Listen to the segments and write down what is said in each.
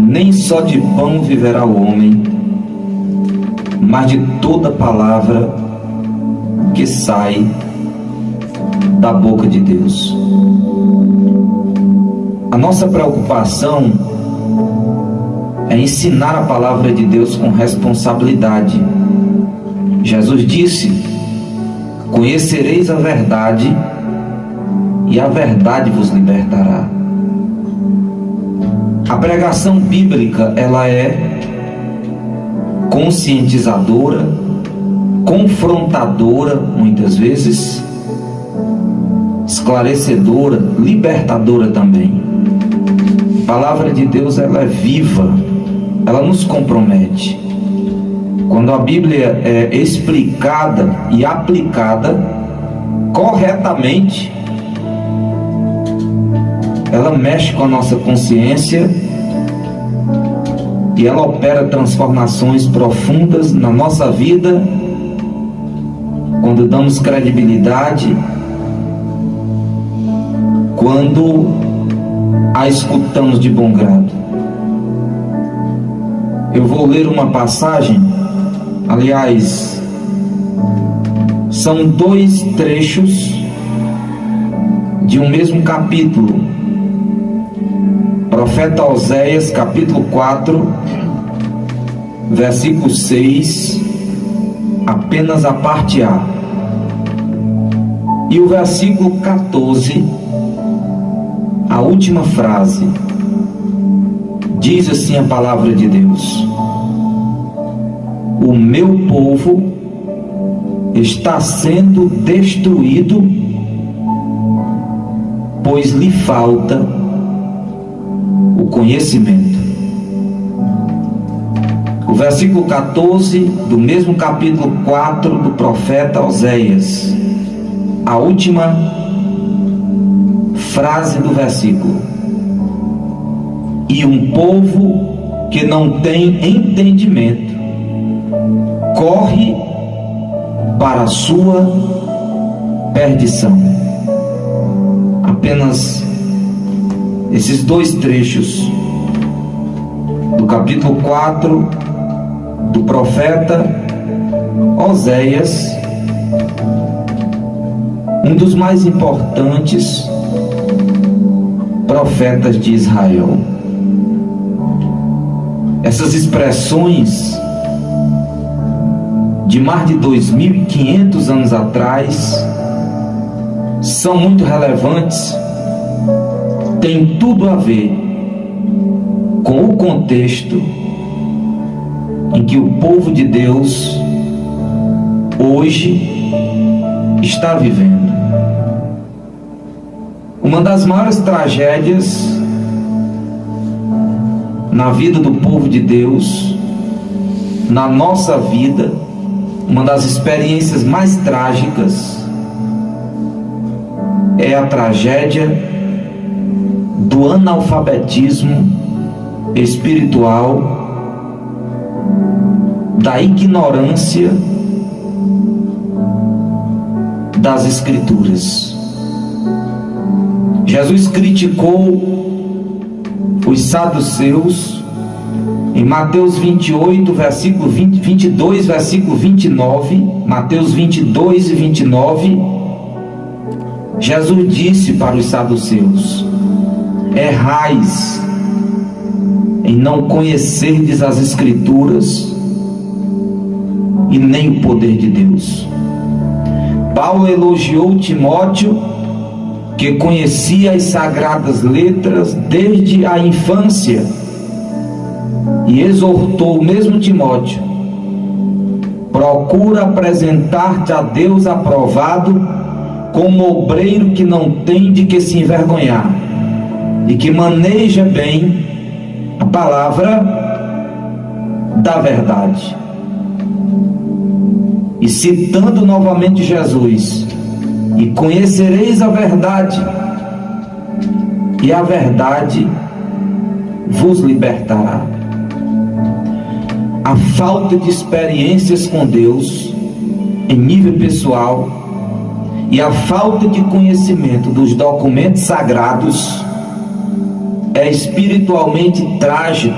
Nem só de pão viverá o homem, mas de toda palavra que sai da boca de Deus. A nossa preocupação é ensinar a palavra de Deus com responsabilidade. Jesus disse: conhecereis a verdade e a verdade vos libertará. A pregação bíblica, ela é conscientizadora, confrontadora muitas vezes, esclarecedora, libertadora também. A palavra de Deus, ela é viva, ela nos compromete. Quando a Bíblia é explicada e aplicada corretamente, ela mexe com a nossa consciência e ela opera transformações profundas na nossa vida quando damos credibilidade, quando a escutamos de bom grado. Eu vou ler uma passagem, aliás, são 2 trechos de um mesmo capítulo. Profeta Oséias, capítulo 4, versículo 6, apenas a parte A. E o versículo 14, a última frase, diz assim a palavra de Deus: o meu povo está sendo destruído, pois lhe falta o conhecimento. O versículo 14 do mesmo capítulo 4 do profeta Oséias, a última frase do versículo: e um povo que não tem entendimento corre para a sua perdição. Apenas esses 2 trechos do capítulo 4 do profeta Oséias, um dos mais importantes profetas de Israel. Essas expressões de mais de 2.500 anos atrás são muito relevantes, tem tudo a ver com o contexto em que o povo de Deus hoje está vivendo. Uma das maiores tragédias na vida do povo de Deus, na nossa vida, uma das experiências mais trágicas é a tragédia do analfabetismo espiritual, da ignorância das Escrituras. Jesus criticou os saduceus em Mateus 28, versículo 22, versículo 29, Mateus 22 e 29, Jesus disse para os saduceus: errais em não conhecerdes as Escrituras e nem o poder de Deus. Paulo elogiou Timóteo, que conhecia as sagradas letras desde a infância, e exortou o mesmo Timóteo: procura apresentar-te a Deus aprovado, como obreiro que não tem de que se envergonhar, e que maneja bem a palavra da verdade. E citando novamente Jesus: e conhecereis a verdade, e a verdade vos libertará. A falta de experiências com Deus em nível pessoal e a falta de conhecimento dos documentos sagrados é espiritualmente trágico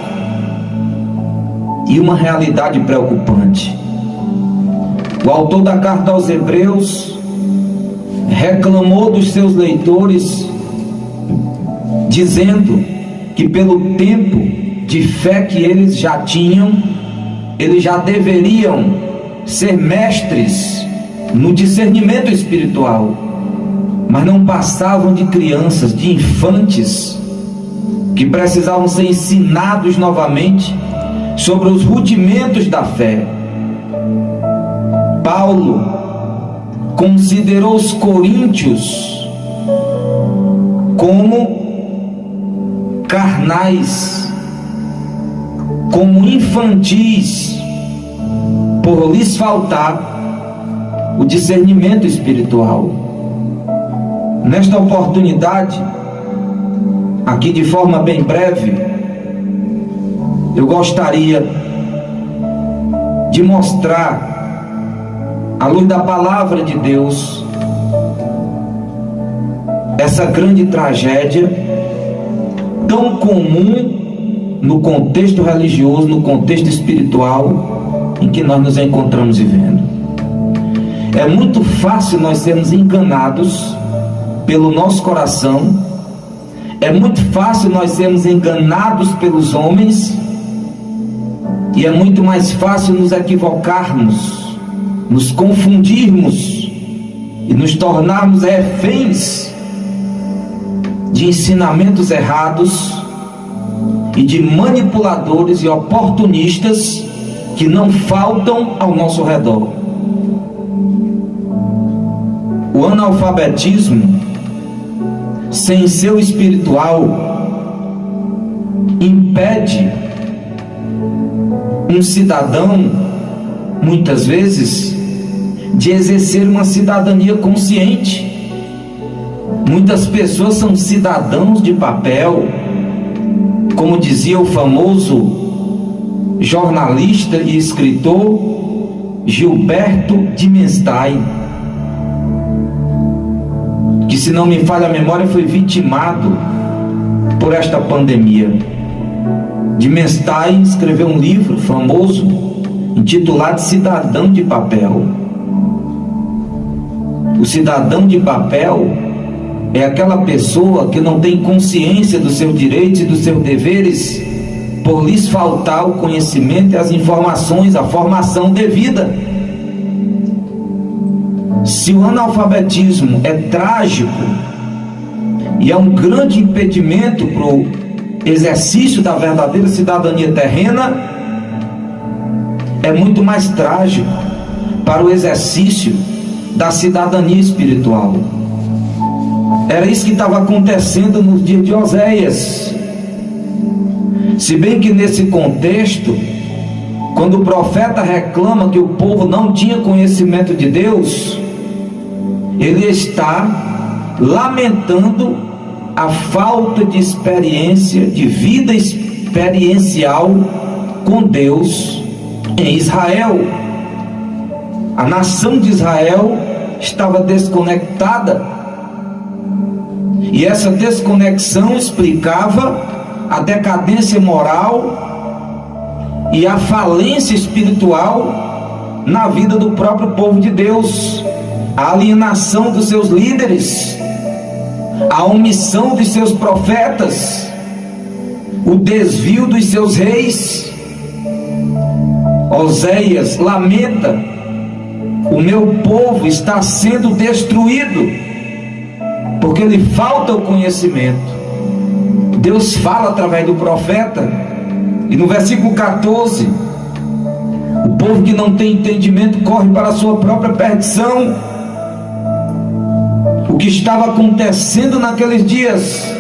e uma realidade preocupante. O autor da carta aos Hebreus reclamou dos seus leitores, dizendo que pelo tempo de fé que eles já tinham, eles já deveriam ser mestres no discernimento espiritual, mas não passavam de crianças, de infantes, que precisavam ser ensinados novamente sobre os rudimentos da fé. Paulo considerou os coríntios como carnais, como infantis, por lhes faltar o discernimento espiritual. Nesta oportunidade, aqui de forma bem breve, eu gostaria de mostrar, à luz da palavra de Deus, essa grande tragédia tão comum no contexto religioso, no contexto espiritual em que nós nos encontramos vivendo. É muito fácil nós sermos enganados pelo nosso coração, é muito fácil nós sermos enganados pelos homens, e é muito mais fácil nos equivocarmos, nos confundirmos e nos tornarmos reféns de ensinamentos errados e de manipuladores e oportunistas que não faltam ao nosso redor. O analfabetismo, sem seu espiritual, impede um cidadão, muitas vezes, de exercer uma cidadania consciente. Muitas pessoas são cidadãos de papel, como dizia o famoso jornalista e escritor Gilberto Dimenstein, que, se não me falha a memória, foi vitimado por esta pandemia. Dimenstein escreveu um livro famoso intitulado Cidadão de Papel. O cidadão de papel é aquela pessoa que não tem consciência dos seus direitos e dos seus deveres, por lhes faltar o conhecimento e as informações, a formação devida. Se o analfabetismo é trágico e é um grande impedimento para o exercício da verdadeira cidadania terrena, é muito mais trágico para o exercício da cidadania espiritual. Era isso que estava acontecendo no dia de Oséias. Se bem que nesse contexto, quando o profeta reclama que o povo não tinha conhecimento de Deus, ele está lamentando a falta de experiência, de vida experiencial com Deus em Israel. A nação de Israel estava desconectada, e essa desconexão explicava a decadência moral e a falência espiritual na vida do próprio povo de Deus, a alienação dos seus líderes, a omissão dos seus profetas, o desvio dos seus reis. Oséias lamenta: o meu povo está sendo destruído, porque lhe falta o conhecimento. Deus fala através do profeta, e no versículo 14, o povo que não tem entendimento corre para a sua própria perdição. O que estava acontecendo naqueles dias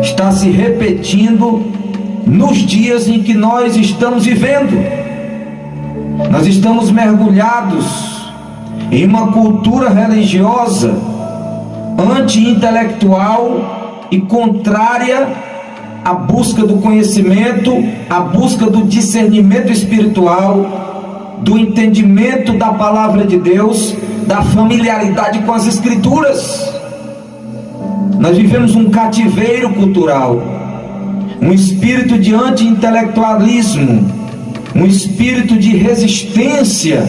está se repetindo nos dias em que nós estamos vivendo. Nós estamos mergulhados em uma cultura religiosa anti-intelectual e contrária à busca do conhecimento, à busca do discernimento espiritual, do entendimento da palavra de Deus, da familiaridade com as Escrituras. Nós vivemos um cativeiro cultural, um espírito de anti-intelectualismo, um espírito de resistência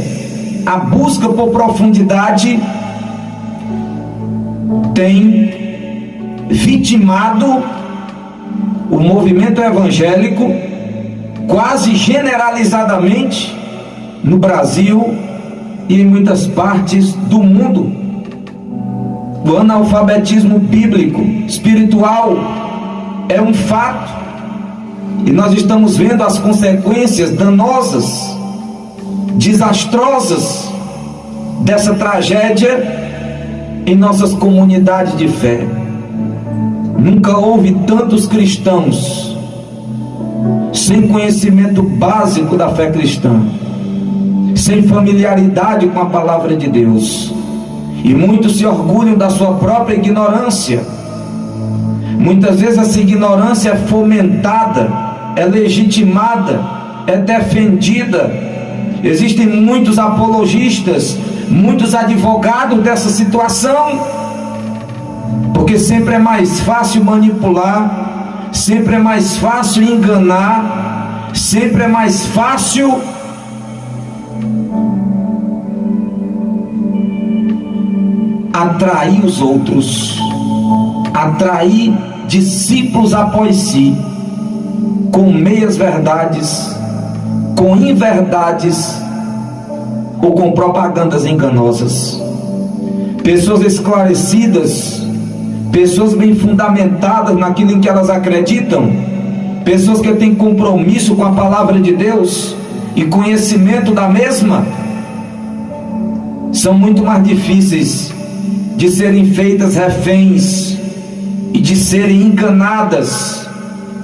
à busca por profundidade, tem vitimado o movimento evangélico quase generalizadamente no Brasil e em muitas partes do mundo. O analfabetismo bíblico, espiritual, é um fato, e nós estamos vendo as consequências danosas, desastrosas dessa tragédia em nossas comunidades de fé. Nunca houve tantos cristãos sem conhecimento básico da fé cristã, sem familiaridade com a palavra de Deus, e muitos se orgulham da sua própria ignorância. Muitas vezes essa ignorância é fomentada, é legitimada, é defendida. Existem muitos apologistas, muitos advogados dessa situação, porque sempre é mais fácil manipular, sempre é mais fácil enganar, sempre é mais fácil atrair os outros, atrair discípulos após si, com meias verdades, com inverdades ou com propagandas enganosas. Pessoas esclarecidas, pessoas bem fundamentadas naquilo em que elas acreditam, pessoas que têm compromisso com a palavra de Deus e conhecimento da mesma, são muito mais difíceis de serem feitas reféns e de serem enganadas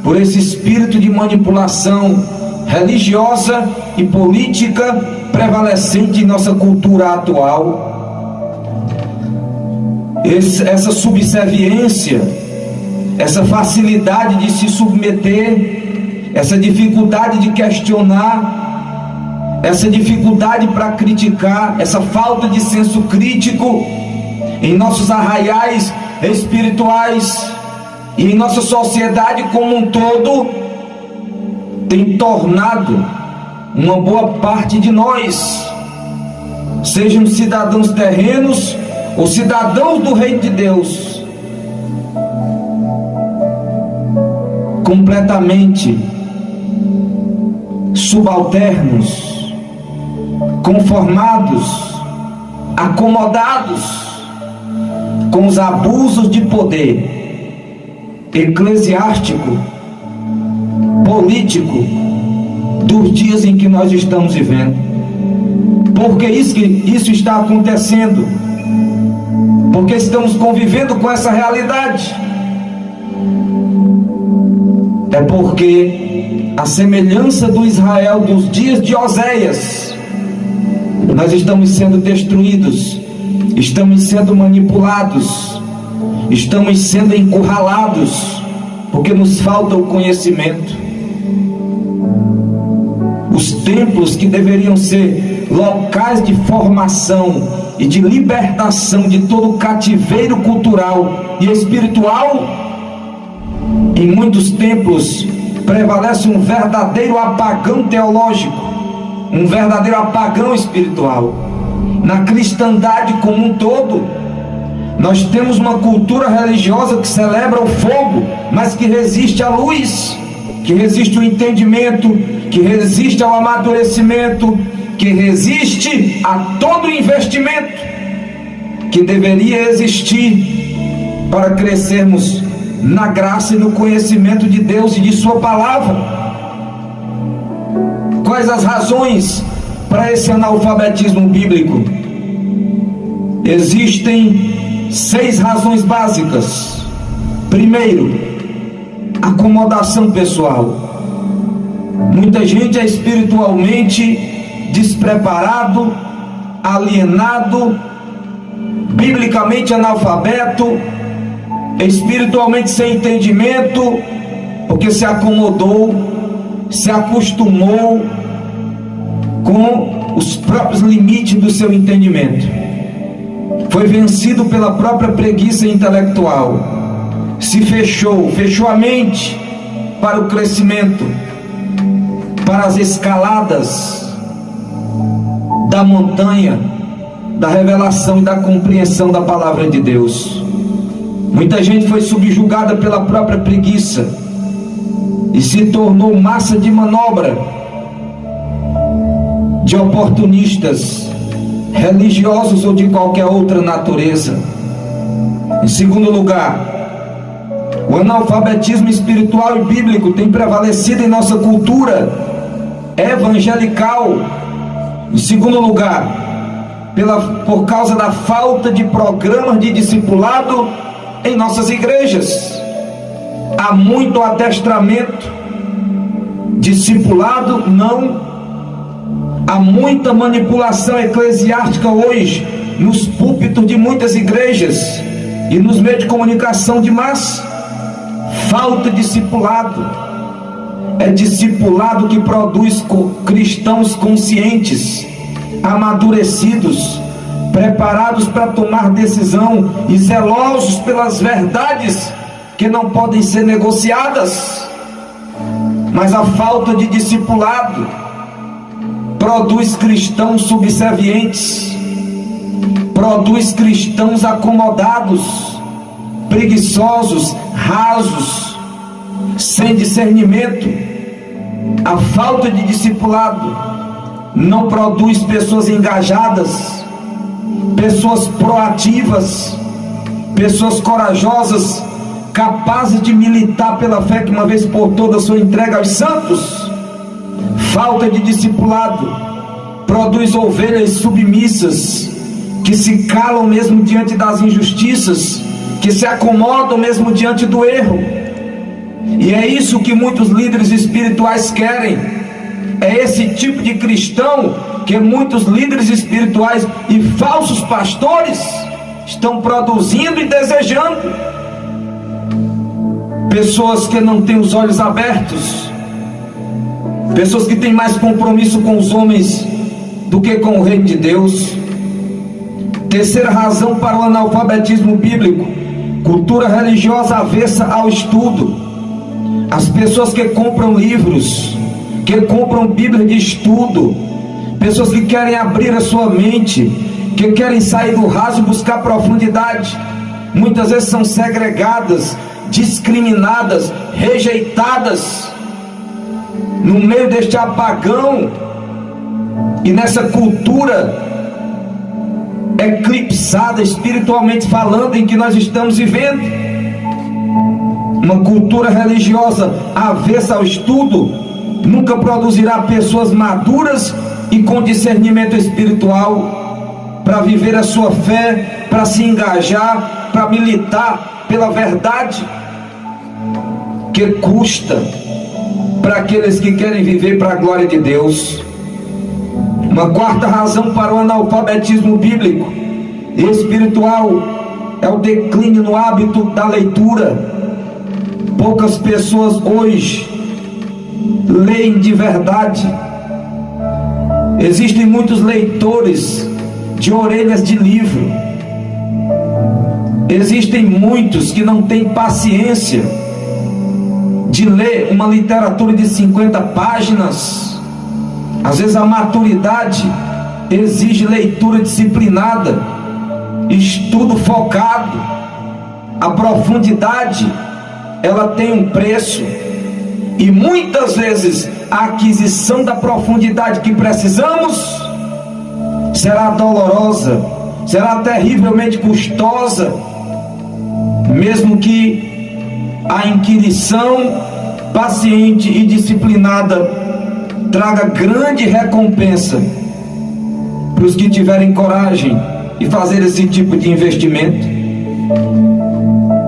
por esse espírito de manipulação religiosa e política prevalecente em nossa cultura atual. Essa subserviência, essa facilidade de se submeter, essa dificuldade de questionar, essa dificuldade para criticar, essa falta de senso crítico em nossos arraiais espirituais e em nossa sociedade como um todo, tem tornado uma boa parte de nós, sejam cidadãos terrenos ou cidadãos do reino de Deus, completamente subalternos, conformados, acomodados com os abusos de poder eclesiástico, político dos dias em que nós estamos vivendo. Porque isso está acontecendo, porque estamos convivendo com essa realidade. É porque, a semelhança do Israel dos dias de Oséias, nós estamos sendo destruídos, estamos sendo manipulados, estamos sendo encurralados, porque nos falta o conhecimento. Os templos que deveriam ser locais de formação e de libertação de todo o cativeiro cultural e espiritual, em muitos templos prevalece um verdadeiro apagão teológico, um verdadeiro apagão espiritual. Na cristandade como um todo, nós temos uma cultura religiosa que celebra o fogo, mas que resiste à luz, que resiste ao entendimento, que resiste ao amadurecimento, que resiste a todo investimento que deveria existir para crescermos na graça e no conhecimento de Deus e de sua palavra. Quais as razões para esse analfabetismo bíblico? Existem 6 razões básicas. Primeiro, acomodação pessoal. Muita gente é espiritualmente despreparado, alienado, biblicamente analfabeto, espiritualmente sem entendimento, porque se acomodou, se acostumou com os próprios limites do seu entendimento, foi vencido pela própria preguiça intelectual, se fechou a mente para o crescimento, para as escaladas da montanha da revelação e da compreensão da palavra de Deus. Muita gente foi subjugada pela própria preguiça e se tornou massa de manobra de oportunistas religiosos ou de qualquer outra natureza. Em segundo lugar, o analfabetismo espiritual e bíblico tem prevalecido em nossa cultura evangelical. Em segundo lugar, por causa da falta de programas de discipulado em nossas igrejas. Há muito adestramento, discipulado não. Há muita manipulação eclesiástica hoje nos púlpitos de muitas igrejas e nos meios de comunicação de massa. Falta de discipulado. É discipulado que produz cristãos conscientes, amadurecidos, preparados para tomar decisão e zelosos pelas verdades que não podem ser negociadas. Mas a falta de discipulado produz cristãos subservientes, produz cristãos acomodados, preguiçosos, rasos, sem discernimento. A falta de discipulado não produz pessoas engajadas, pessoas proativas, pessoas corajosas, capazes de militar pela fé que uma vez por todas foi entregue aos santos. Falta de discipulado produz ovelhas submissas, que se calam mesmo diante das injustiças, que se acomodam mesmo diante do erro. E é isso que muitos líderes espirituais querem. É esse tipo de cristão que muitos líderes espirituais e falsos pastores estão produzindo e desejando. Pessoas que não têm os olhos abertos, pessoas que têm mais compromisso com os homens do que com o reino de Deus. Terceira razão para o analfabetismo bíblico: cultura religiosa avessa ao estudo. As pessoas que compram livros, que compram Bíblia de estudo, pessoas que querem abrir a sua mente, que querem sair do raso e buscar profundidade, muitas vezes são segregadas, discriminadas, rejeitadas no meio deste apagão e nessa cultura eclipsada espiritualmente falando em que nós estamos vivendo. Uma cultura religiosa avessa ao estudo nunca produzirá pessoas maduras e com discernimento espiritual para viver a sua fé, para se engajar, para militar pela verdade, que custa para aqueles que querem viver para a glória de Deus. Uma quarta razão para o analfabetismo bíblico e espiritual é o declínio no hábito da leitura. Poucas pessoas hoje leem de verdade. Existem muitos leitores de orelhas de livro. Existem muitos que não têm paciência de ler uma literatura de 50 páginas. Às vezes a maturidade exige leitura disciplinada, estudo focado. A profundidade, ela tem um preço, e muitas vezes a aquisição da profundidade que precisamos será dolorosa, será terrivelmente custosa, mesmo que a inquirição paciente e disciplinada traga grande recompensa para os que tiverem coragem de fazer esse tipo de investimento.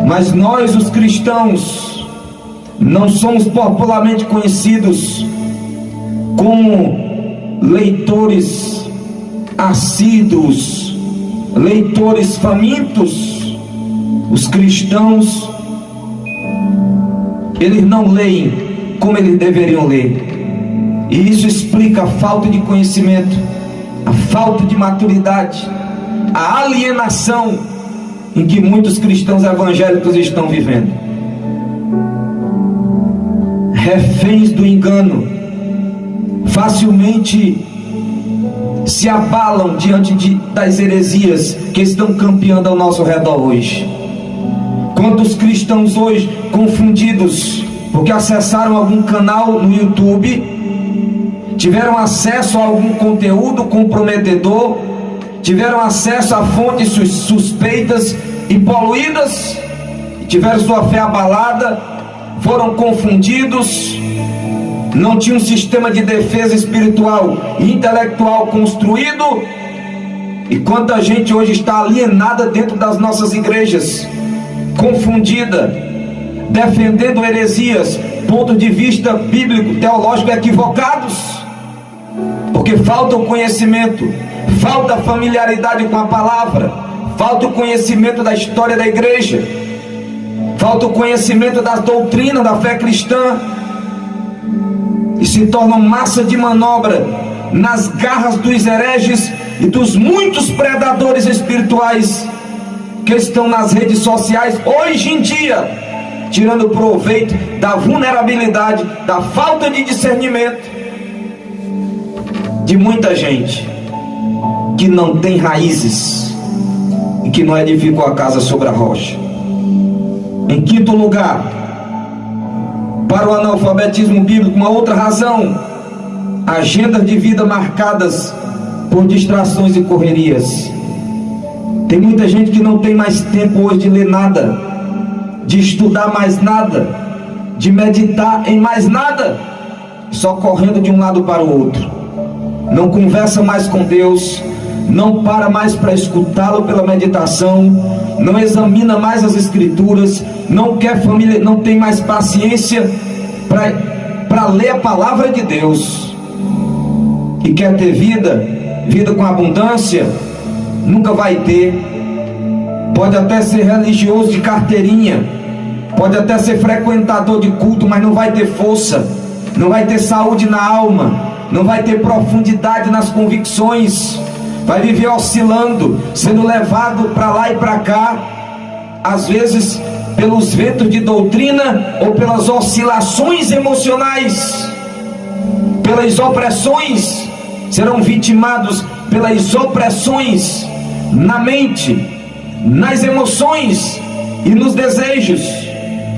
Mas nós, os cristãos, não somos popularmente conhecidos como leitores assíduos, leitores famintos. Os cristãos, eles não leem como eles deveriam ler, e isso explica a falta de conhecimento, a falta de maturidade, a alienação em que muitos cristãos evangélicos estão vivendo, reféns do engano, facilmente se abalam diante das heresias que estão campeando ao nosso redor hoje. Quantos cristãos hoje confundidos porque acessaram algum canal no YouTube, tiveram acesso a algum conteúdo comprometedor, tiveram acesso a fontes suspeitas e poluídas, tiveram sua fé abalada, foram confundidos, não tinham um sistema de defesa espiritual e intelectual construído. E quanta gente hoje está alienada dentro das nossas igrejas, confundida, defendendo heresias, pontos de vista bíblico, teológico equivocados, porque falta o conhecimento, falta a familiaridade com a palavra, falta o conhecimento da história da igreja, falta o conhecimento das doutrinas da fé cristã, e se tornam massa de manobra nas garras dos hereges e dos muitos predadores espirituais que estão nas redes sociais hoje em dia, tirando proveito da vulnerabilidade, da falta de discernimento de muita gente que não tem raízes e que não edificou a casa sobre a rocha. Em quinto lugar, para o analfabetismo bíblico, uma outra razão: agendas de vida marcadas por distrações e correrias. Tem muita gente que não tem mais tempo hoje de ler nada, de estudar mais nada, de meditar em mais nada, só correndo de um lado para o outro. Não conversa mais com Deus, não para mais para escutá-lo pela meditação, não examina mais as escrituras, não quer família, não tem mais paciência para ler a palavra de Deus, e quer ter vida com abundância. Nunca vai ter. Pode até ser religioso de carteirinha, pode até ser frequentador de culto, mas não vai ter força, não vai ter saúde na alma, não vai ter profundidade nas convicções, vai viver oscilando, sendo levado para lá e para cá, às vezes pelos ventos de doutrina ou pelas oscilações emocionais, pelas opressões. Serão vitimados pelas opressões na mente, nas emoções e nos desejos,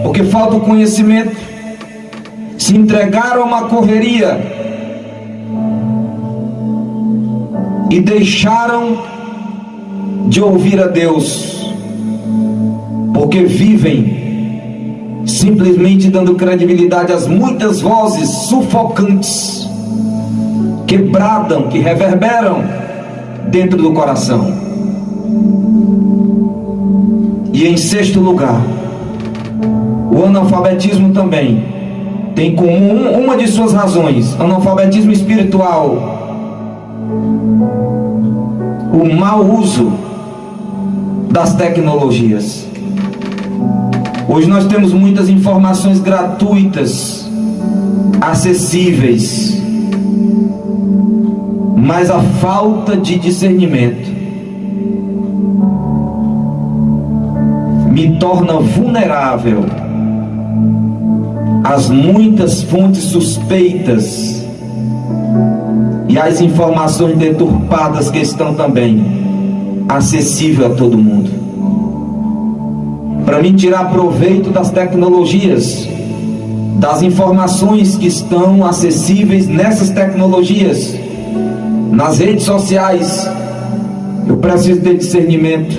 porque falta o conhecimento. Se entregaram a uma correria e deixaram de ouvir a Deus, porque vivem simplesmente dando credibilidade às muitas vozes sufocantes que bradam, que reverberam dentro do coração. E em sexto lugar, o analfabetismo também tem como uma de suas razões, analfabetismo espiritual, o mau uso das tecnologias. Hoje nós temos muitas informações gratuitas, acessíveis, mas a falta de discernimento me torna vulnerável às muitas fontes suspeitas e às informações deturpadas que estão também acessíveis a todo mundo. Para mim tirar proveito das tecnologias, das informações que estão acessíveis nessas tecnologias, nas redes sociais, eu preciso ter discernimento,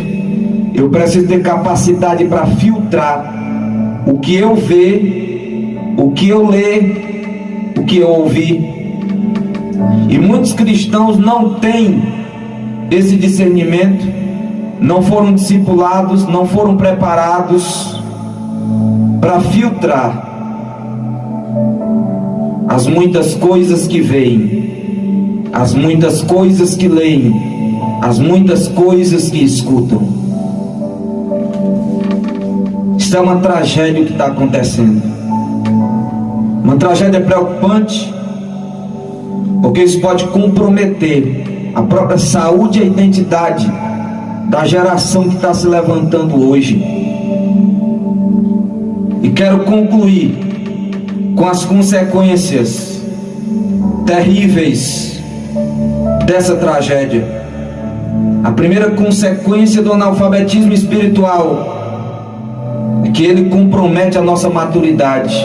eu preciso ter capacidade para filtrar o que eu ver, o que eu ler, o que eu ouvir. E muitos cristãos não têm esse discernimento, não foram discipulados, não foram preparados para filtrar as muitas coisas que veem, as muitas coisas que leem, as muitas coisas que escutam. Isso é uma tragédia que está acontecendo, uma tragédia preocupante, porque isso pode comprometer a própria saúde e a identidade da geração que está se levantando hoje. E quero concluir com as consequências terríveis dessa tragédia. A primeira consequência do analfabetismo espiritual é que ele compromete a nossa maturidade.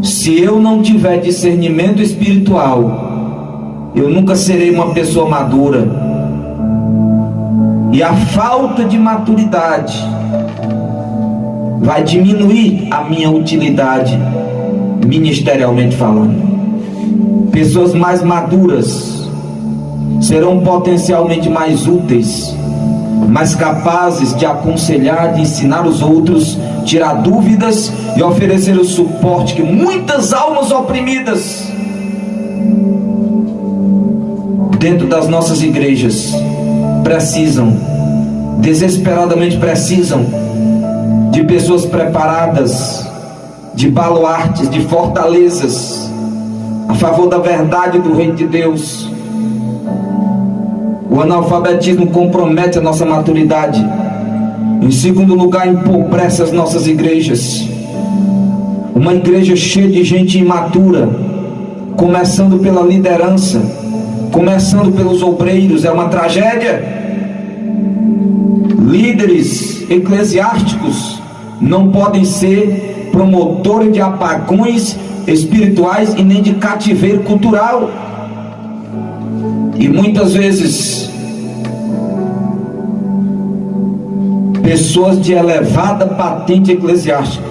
Se eu não tiver discernimento espiritual, eu nunca serei uma pessoa madura. E a falta de maturidade vai diminuir a minha utilidade, ministerialmente falando. Pessoas mais maduras serão potencialmente mais úteis, mais capazes de aconselhar, de ensinar os outros, tirar dúvidas e oferecer o suporte que muitas almas oprimidas dentro das nossas igrejas precisam, desesperadamente precisam de pessoas preparadas, de baluartes, de fortalezas a favor da verdade do Reino de Deus. O analfabetismo compromete a nossa maturidade. Em segundo lugar, empobrece as nossas igrejas. Uma igreja cheia de gente imatura, começando pela liderança, começando pelos obreiros, é uma tragédia. Líderes eclesiásticos não podem ser promotores de apagões espirituais e nem de cativeiro cultural. E muitas vezes pessoas de elevada patente eclesiástica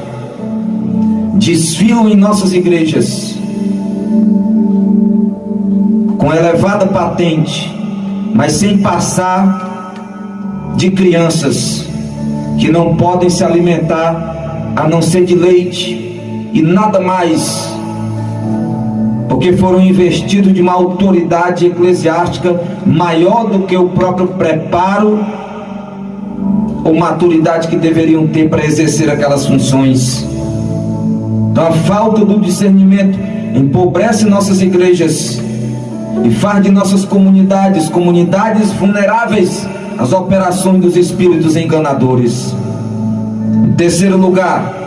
desfilam em nossas igrejas com elevada patente, mas sem passar de crianças que não podem se alimentar a não ser de leite e nada mais, porque foram investidos de uma autoridade eclesiástica maior do que o próprio preparo ou maturidade que deveriam ter para exercer aquelas funções. Então a falta do discernimento empobrece nossas igrejas e faz de nossas comunidades vulneráveis às operações dos espíritos enganadores. Em terceiro lugar,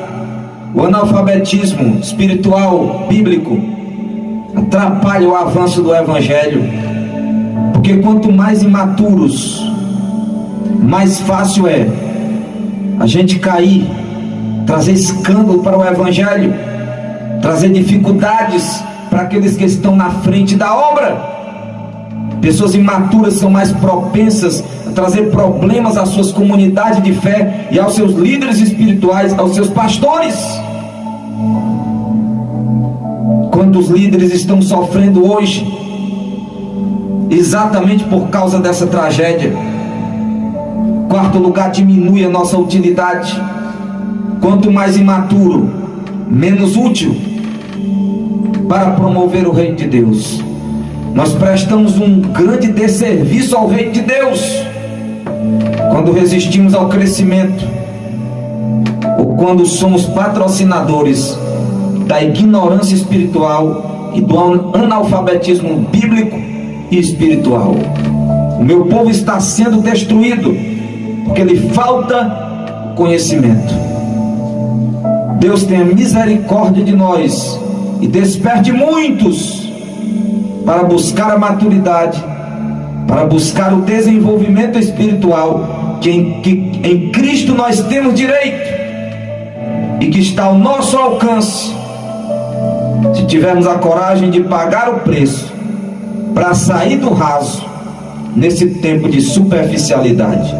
o analfabetismo espiritual bíblico atrapalha o avanço do Evangelho, porque quanto mais imaturos, mais fácil é a gente cair, trazer escândalo para o Evangelho, trazer dificuldades para aqueles que estão na frente da obra. Pessoas imaturas são mais propensas a trazer problemas às suas comunidades de fé e aos seus líderes espirituais, aos seus pastores. Quantos líderes estão sofrendo hoje exatamente por causa dessa tragédia? Quarto lugar, diminui a nossa utilidade. Quanto mais imaturo, menos útil para promover o reino de Deus. Nós prestamos um grande desserviço ao reino de Deus quando resistimos ao crescimento, ou quando somos patrocinadores da ignorância espiritual e do analfabetismo bíblico e espiritual. O meu povo está sendo destruído porque lhe falta conhecimento. Deus tenha misericórdia de nós e desperte muitos para buscar a maturidade, para buscar o desenvolvimento espiritual que em Cristo nós temos direito e que está ao nosso alcance, se tivermos a coragem de pagar o preço para sair do raso nesse tempo de superficialidade.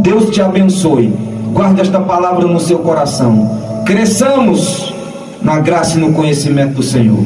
Deus te abençoe. Guarde esta palavra no seu coração. Cresçamos na graça e no conhecimento do Senhor.